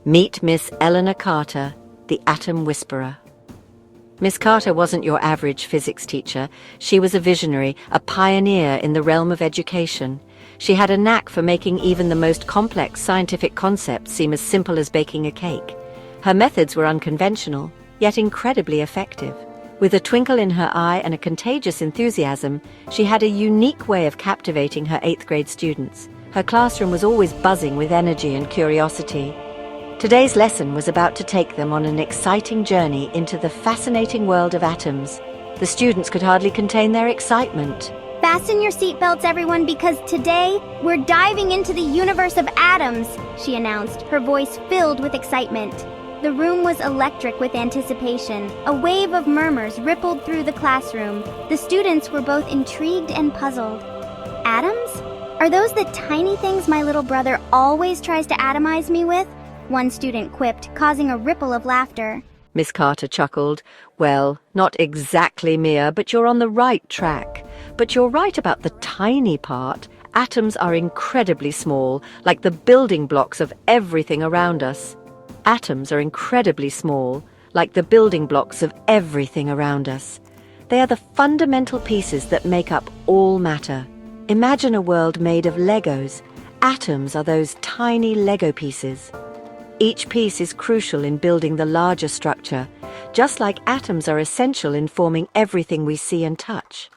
Meet Miss Eleanor Carter, the Atom Whisperer. Miss Carter wasn't your average physics teacher. She was a visionary, a pioneer in the realm of education. She had a knack for making even the most complex scientific concepts seem as simple as baking a cake. Her methods were unconventional, yet incredibly effective. With a twinkle in her eye and a contagious enthusiasm, she had a unique way of captivating her 8th grade students. Her classroom was always buzzing with energy and curiosity. Today's lesson was about to take them on an exciting journey into the fascinating world of atoms. The students could hardly contain their excitement. Fasten your seatbelts, everyone, because today we're diving into the universe of atoms, she announced, her voice filled with excitement. The room was electric with anticipation. A wave of murmurs rippled through the classroom. The students were both intrigued and puzzled. Atoms? Are those the tiny things my little brother always tries to atomize me with? One student quipped, causing a ripple of laughter. Miss Carter chuckled. Well, not exactly, Mia, but you're on the right track. But you're right about the tiny part. Atoms are incredibly small, like the building blocks of everything around us. Atoms are incredibly small, like the building blocks of everything around us. They are the fundamental pieces that make up all matter. Imagine a world made of Legos. Atoms are those tiny Lego pieces. Each piece is crucial in building the larger structure, just like atoms are essential in forming everything we see and touch.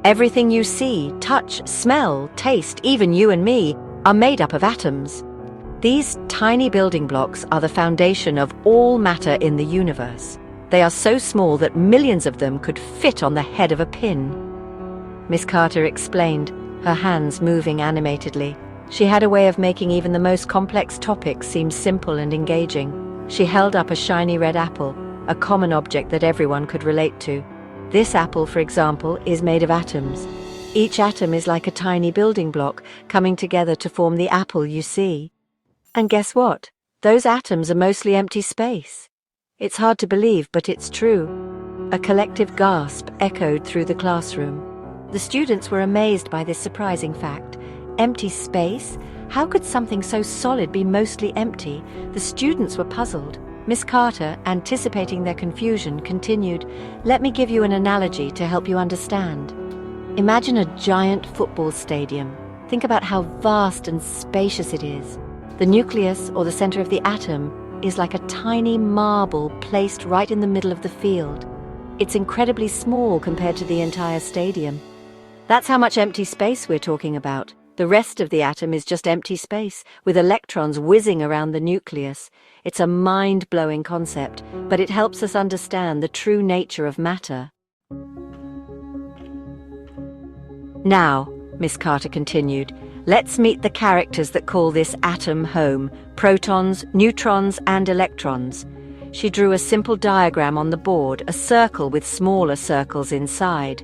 Everything you see, touch, smell, taste, even you and me, are made up of atoms. These tiny building blocks are the foundation of all matter in the universe. They are so small that millions of them could fit on the head of a pin. Miss Carter explained, her hands moving animatedly. She had a way of making even the most complex topics seem simple and engaging. She held up a shiny red apple, a common object that everyone could relate to. This apple, for example, is made of atoms. Each atom is like a tiny building block coming together to form the apple you see. And guess what? Those atoms are mostly empty space. It's hard to believe, but it's true. A collective gasp echoed through the classroom. The students were amazed by this surprising fact. Empty space? How could something so solid be mostly empty? The students were puzzled. Miss Carter, anticipating their confusion, continued, "Let me give you an analogy to help you understand. Imagine a giant football stadium. Think about how vast and spacious it is. The nucleus, or the center of the atom, is like a tiny marble placed right in the middle of the field. It's incredibly small compared to the entire stadium. That's how much empty space we're talking about. The rest of the atom is just empty space, with electrons whizzing around the nucleus. It's a mind-blowing concept, but it helps us understand the true nature of matter." "Now," Miss Carter continued, "let's meet the characters that call this atom home: protons, neutrons, and electrons." She drew a simple diagram on the board, a circle with smaller circles inside.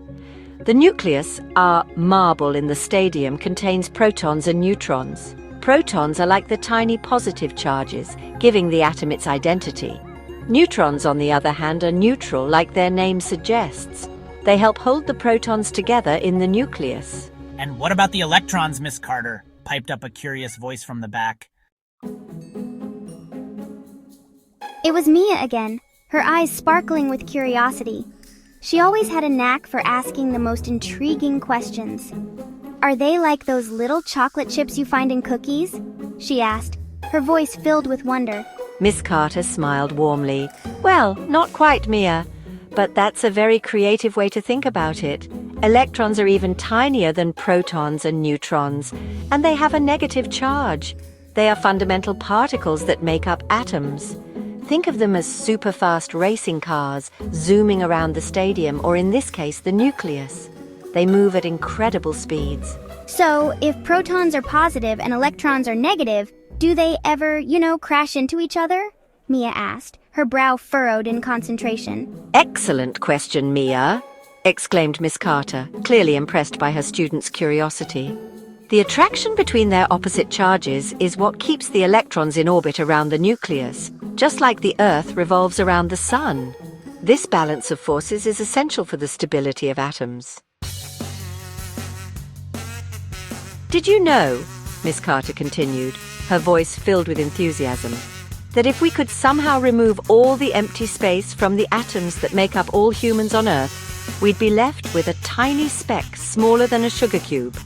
The nucleus, our marble in the stadium, contains protons and neutrons. Protons are like the tiny positive charges, giving the atom its identity. Neutrons, on the other hand, are neutral, like their name suggests. They help hold the protons together in the nucleus. "And what about the electrons, Miss Carter?" piped up a curious voice from the back. It was Mia again, her eyes sparkling with curiosity. She always had a knack for asking the most intriguing questions. "Are they like those little chocolate chips you find in cookies?" she asked, her voice filled with wonder. Miss Carter smiled warmly. "Well, not quite, Mia, but that's a very creative way to think about it. Electrons are even tinier than protons and neutrons, and they have a negative charge. They are fundamental particles that make up atoms. Think of them as super-fast racing cars zooming around the stadium, or in this case, the nucleus. They move at incredible speeds." "So, if protons are positive and electrons are negative, do they ever, crash into each other?" Mia asked, her brow furrowed in concentration. "Excellent question, Mia," exclaimed Miss Carter, clearly impressed by her students' curiosity. "The attraction between their opposite charges is what keeps the electrons in orbit around the nucleus, just like the Earth revolves around the Sun. This balance of forces is essential for the stability of atoms. Did you know Miss Carter continued, her voice filled with enthusiasm, that if we could somehow remove all the empty space from the atoms that make up all humans on Earth, we'd be left with a tiny speck smaller than a sugar cube.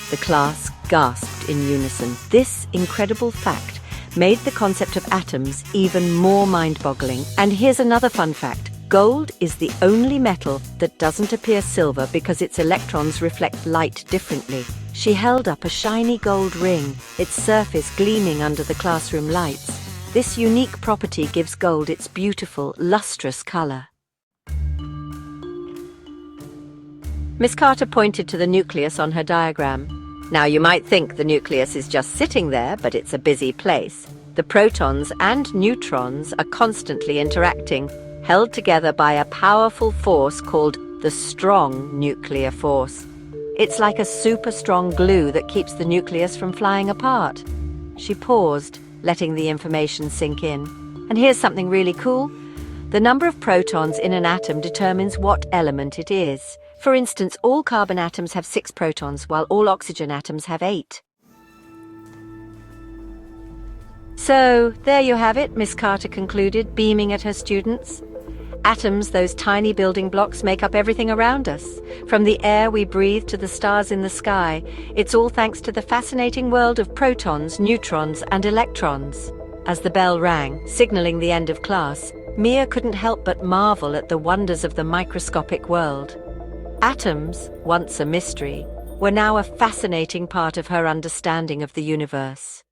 The class gasped in unison. This incredible fact made the concept of atoms even more mind-boggling. And here's another fun fact. Gold is the only metal that doesn't appear silver because its electrons reflect light differently. She held up a shiny gold ring, its surface gleaming under the classroom lights. This unique property gives gold its beautiful, lustrous color. Miss Carter pointed to the nucleus on her diagram. Now, you might think the nucleus is just sitting there, but it's a busy place. The protons and neutrons are constantly interacting, held together by a powerful force called the strong nuclear force. It's like a super strong glue that keeps the nucleus from flying apart. She paused, letting the information sink in. And here's something really cool. The number of protons in an atom determines what element it is. For instance, all carbon atoms have 6 protons, while all oxygen atoms have 8. So, there you have it, Miss Carter concluded, beaming at her students. Atoms, those tiny building blocks, make up everything around us. From the air we breathe to the stars in the sky, it's all thanks to the fascinating world of protons, neutrons, and electrons. As the bell rang, signaling the end of class, Mia couldn't help but marvel at the wonders of the microscopic world. Atoms, once a mystery, were now a fascinating part of her understanding of the universe.